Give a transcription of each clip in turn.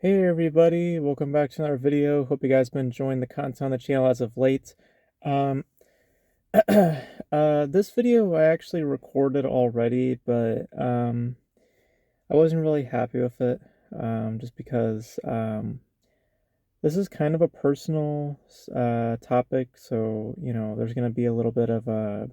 Hey everybody, welcome back to another video. Hope you guys been enjoying the content on the channel as of late. Um, this video I actually recorded already, but I wasn't really happy with it. Just because this is kind of a personal topic, so there's gonna be a little bit of a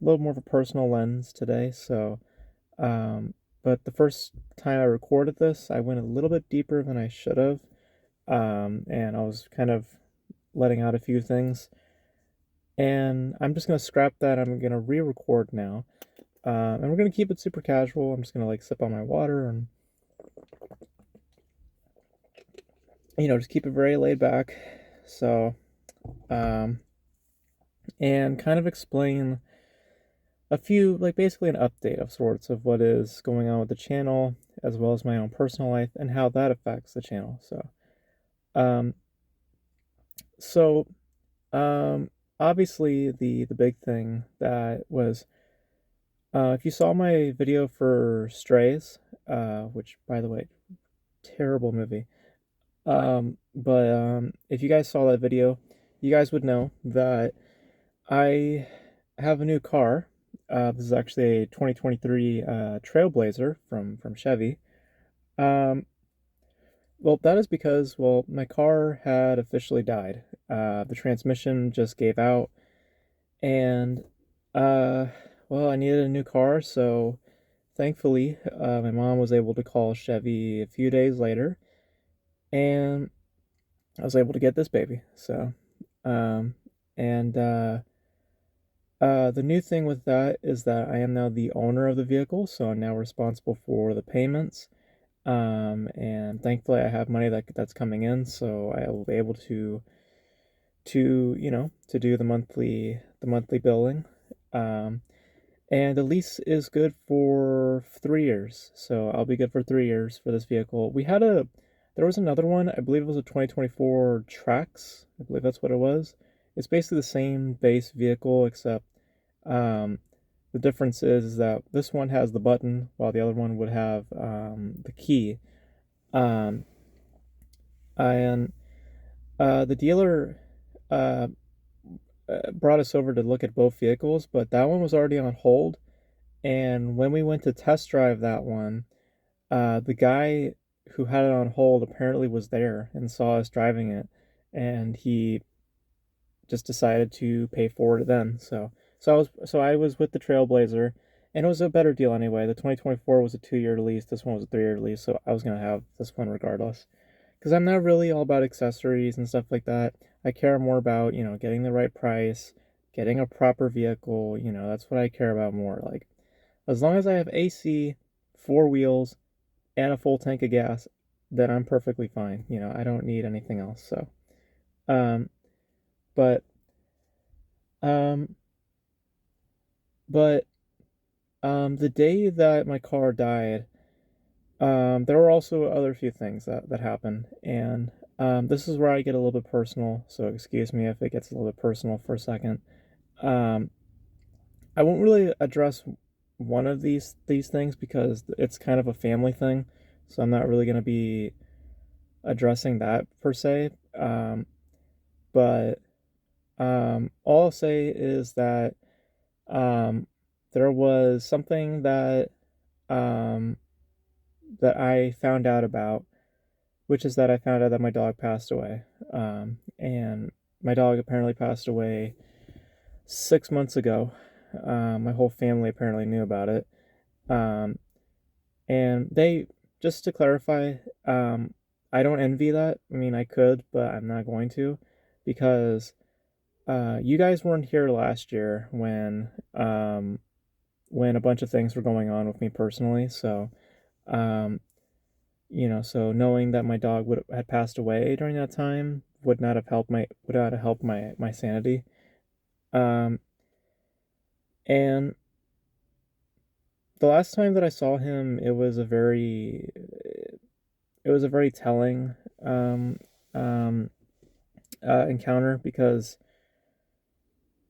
little more of a personal lens today. Um, but the first time I recorded this, I went a little bit deeper than I should have, and I was kind of letting out a few things. And I'm just gonna scrap that. I'm gonna re-record now, and we're gonna keep it super casual. I'm just gonna like sip on my water and just keep it very laid back. So, um, and kind of explain a few, like basically an update of sorts of what is going on with the channel, as well as my own personal life and how that affects the channel. Um, so Um, Obviously the big thing that was, if you saw my video for Strays, which by the way, terrible movie. But if you guys saw that video, you guys would know that I have a new car. This is actually a 2023 Trailblazer from Chevy. Um, well, that is because, well, my car had officially died. The transmission just gave out. And uh, well, I needed a new car, so thankfully, my mom was able to call Chevy a few days later, and I was able to get this baby. Um, and the new thing with that is that I am now the owner of the vehicle, so I'm now responsible for the payments. And thankfully, I have money that's coming in, so I will be able to do the monthly billing. Um, And the lease is good for 3 years. So I'll be good for 3 years for this vehicle. There was another one, I believe it was a 2024 Trax. I believe that's what it was. It's basically the same base vehicle, except um, the difference is that this one has the button, while the other one would have the key. Um, and the dealer uh, brought us over to look at both vehicles, but that one was already on hold. And when we went to test drive that one, the guy who had it on hold apparently was there and saw us driving it, and he just decided to pay for it then. So I was with the Trailblazer, and it was a better deal anyway. The 2024 was a 2-year lease. This one was a 3-year lease, so I was gonna have this one regardless. Because I'm not really all about accessories and stuff like that. I care more about getting the right price, getting a proper vehicle. That's what I care about more. Like as long as I have AC, four wheels, and a full tank of gas, then I'm perfectly fine. I don't need anything else. Um, but, um, but, the day that my car died, there were also other few things that happened, and this is where I get a little bit personal. So excuse me if it gets a little bit personal for a second. Um, I won't really address one of these things because it's kind of a family thing, so I'm not really going to be addressing that per se. But all I'll say is that um, there was something um, that I found out about, which is that I found out that my dog passed away. And my dog apparently passed away 6 months ago. My whole family apparently knew about it. Um, and just to clarify, I don't envy that. I mean, I could, but I'm not going to because you guys weren't here last year when a bunch of things were going on with me personally. Um, so knowing that my dog would had passed away during that time would not have helped my sanity. Um, and the last time that I saw him, it was a very telling um, encounter because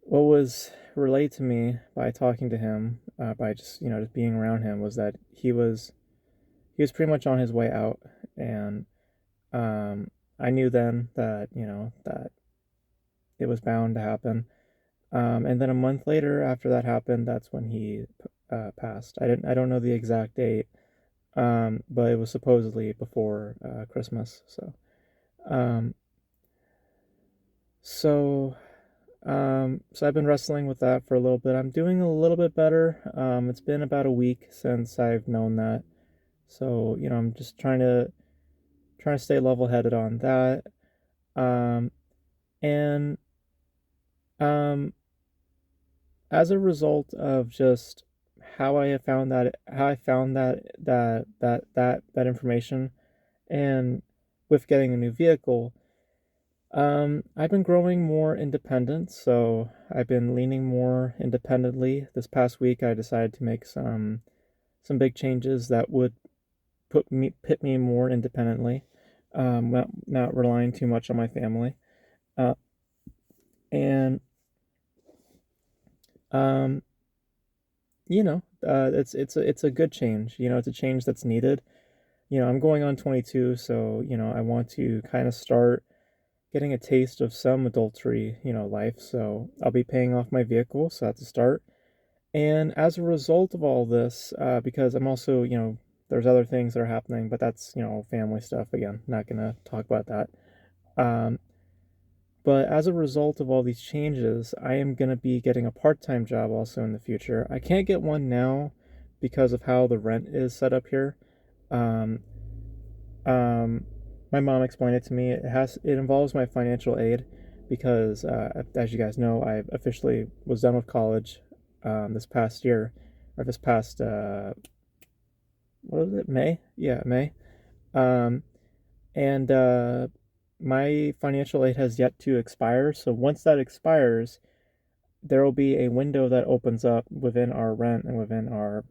what was relayed to me by talking to him by just just being around him was that he was pretty much on his way out, and um, I knew then that that it was bound to happen. And then a month later, after that happened, that's when he passed. I don't know the exact date, but it was supposedly before Christmas. Um, so so I've been wrestling with that for a little bit. I'm doing a little bit better. It's been about a week since I've known that, so I'm just trying to stay level headed on that. Um, and um, as a result of just how I found that information, and with getting a new vehicle, I've been growing more independent. So I've been leaning more independently. This past week, I decided to make some big changes that would put me more independently, not relying too much on my family. Uh, and um, it's a good change. It's a change that's needed. I'm going on 22, so I want to kind of start getting a taste of some adultery, life. So I'll be paying off my vehicle, so that's a start. And as a result of all this, because I'm also, there's other things that are happening, but that's, family stuff. Again, not gonna talk about that. Um, but as a result of all these changes, I am gonna be getting a part-time job also in the future. I can't get one now because of how the rent is set up here. Um, um, my mom explained it to me. It involves my financial aid because, as you guys know, I officially was done with college this past year, or this past what was it, May? Yeah, May. Um, and my financial aid has yet to expire. So once that expires, there will be a window that opens up within our rent and within our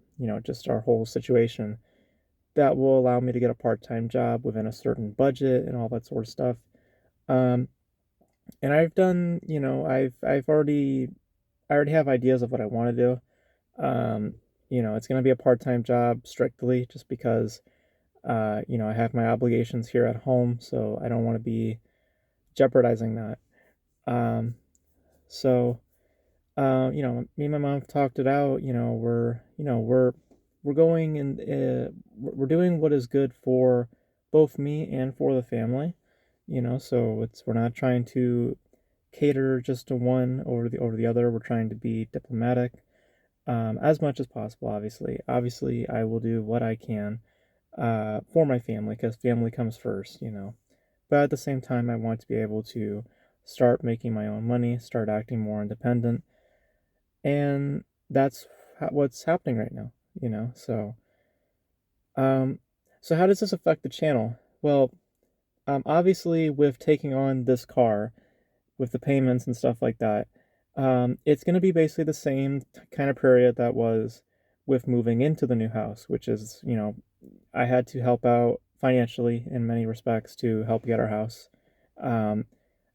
just our whole situation that will allow me to get a part-time job within a certain budget and all that sort of stuff. Um, and I've done, I already have ideas of what I want to do. Um, it's going to be a part-time job strictly just because, I have my obligations here at home, so I don't want to be jeopardizing that. Um, so, me and my mom talked it out. We're going and we're doing what is good for both me and for the family. So we're not trying to cater just to one over the other. We're trying to be diplomatic, as much as possible. Obviously, I will do what I can for my family because family comes first. But at the same time, I want to be able to start making my own money, start acting more independent, and that's what's happening right now. Um, so how does this affect the channel? Well, obviously, with taking on this car, with the payments and stuff like that, it's going to be basically the same kind of period that was with moving into the new house, which is, I had to help out financially in many respects to help get our house. Um,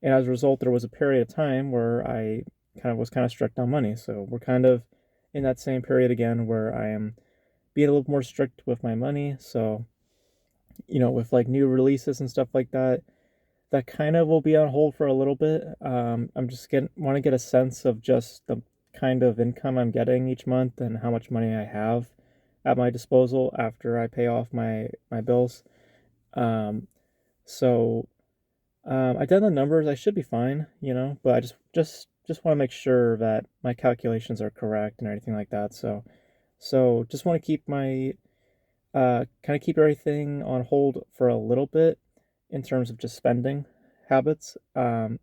and as a result, there was a period of time where I kind of strict on money. So we're kind of in that same period again where I am being a little more strict with my money. So, with like new releases and stuff like that, that kind of will be on hold for a little bit. I'm just want to get a sense of just the kind of income I'm getting each month and how much money I have at my disposal after I pay off my bills. Um, so I done the numbers. I should be fine, but I just want to make sure that my calculations are correct and everything like that. So just want to keep my kind of keep everything on hold for a little bit in terms of just spending habits. That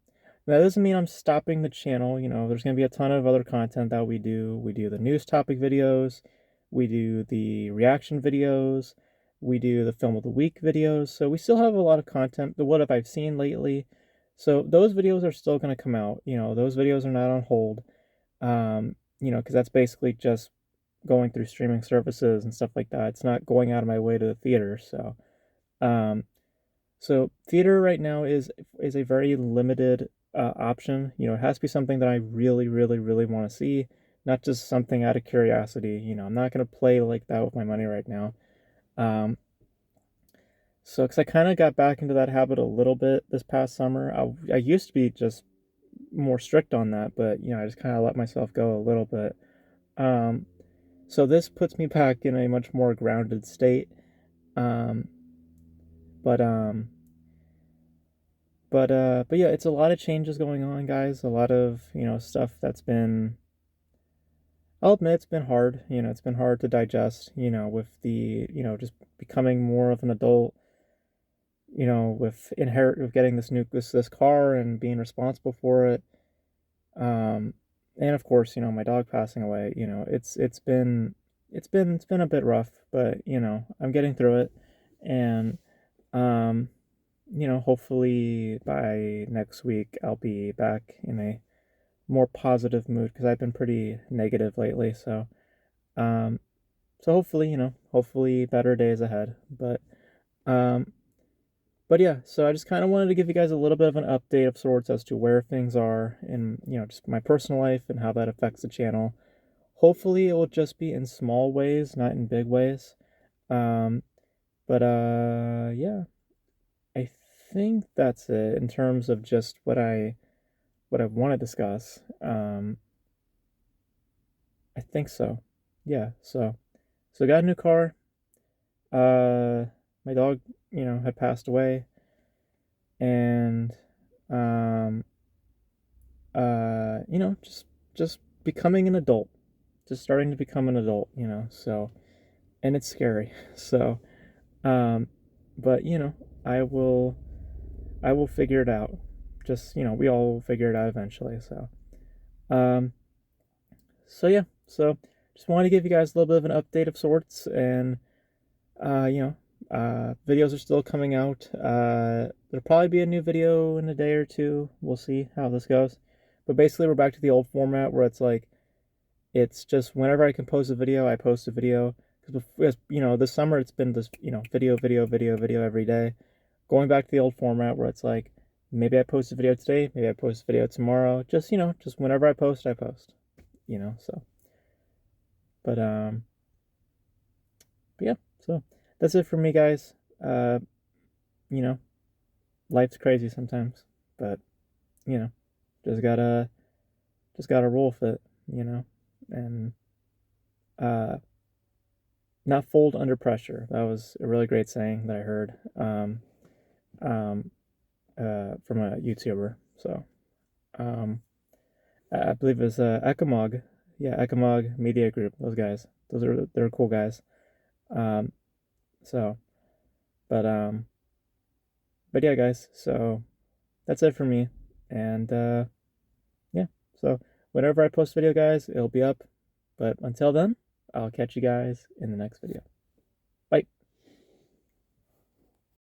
doesn't mean I'm stopping the channel. There's going to be a ton of other content that we do. We do the news topic videos, we do the reaction videos, we do the film of the week videos. So we still have a lot of content. The what have I seen lately? So those videos are still going to come out. Those videos are not on hold. Because that's basically just going through streaming services and stuff like that. It's not going out of my way to the theater. Um, so theater right now is a very limited option. It has to be something that I really, really, really want to see, not just something out of curiosity. You know, I'm not gonna play like that with my money right now. Um, so, because I kind of got back into that habit a little bit this past summer. I used to be just more strict on that, but you know, I just kind of let myself go a little bit. Um, so this puts me back in a much more grounded state. Um, but um, but yeah, it's a lot of changes going on, guys. A lot of, you know, stuff that's been, I'll admit it's been hard. You know, it's been hard to digest, you know, with the, you know, just becoming more of an adult, you know, with getting this car and being responsible for it. Um, and of course, you know, my dog passing away, you know, it's been a bit rough, but you know, I'm getting through it. And um, you know, hopefully by next week I'll be back in a more positive mood because I've been pretty negative lately. Um, so hopefully, you know, hopefully better days ahead. Um, but yeah, so I just kind of wanted to give you guys a little bit of an update of sorts as to where things are in, you know, just my personal life and how that affects the channel. Hopefully, it will just be in small ways, not in big ways. Um, yeah, I think that's it in terms of just what I want to discuss. I think so. Yeah, so I got a new car. Uh, my dog, you know, had passed away, and um, you know, just becoming an adult, just starting to become an adult, you know. So, and it's scary. So, um, but you know, I will I will figure it out. Just, you know, we all will figure it out eventually. Um, so yeah, so just wanted to give you guys a little bit of an update of sorts, and you know, videos are still coming out. There'll probably be a new video in a day or two. We'll see how this goes. But basically, we're back to the old format where it's like, it's just whenever I can post a video, I post a video. Because, you know, this summer it's been this, you know, video every day. Going back to the old format where it's like, maybe I post a video today, maybe I post a video tomorrow. Just, you know, just whenever I post, I post. You know, so. But, but yeah, so that's it for me, guys. Uh, you know, life's crazy sometimes, but you know, just gotta just gotta roll with it, you know, and uh, not fold under pressure. That was a really great saying that I heard um, from a YouTuber. So um, I believe it was Ecomog, yeah, Ecomog Media Group. Those guys, they're cool guys. Um, so, but um, but yeah, guys. So that's it for me, and yeah. So whenever I post a video, guys, it'll be up. But until then, I'll catch you guys in the next video.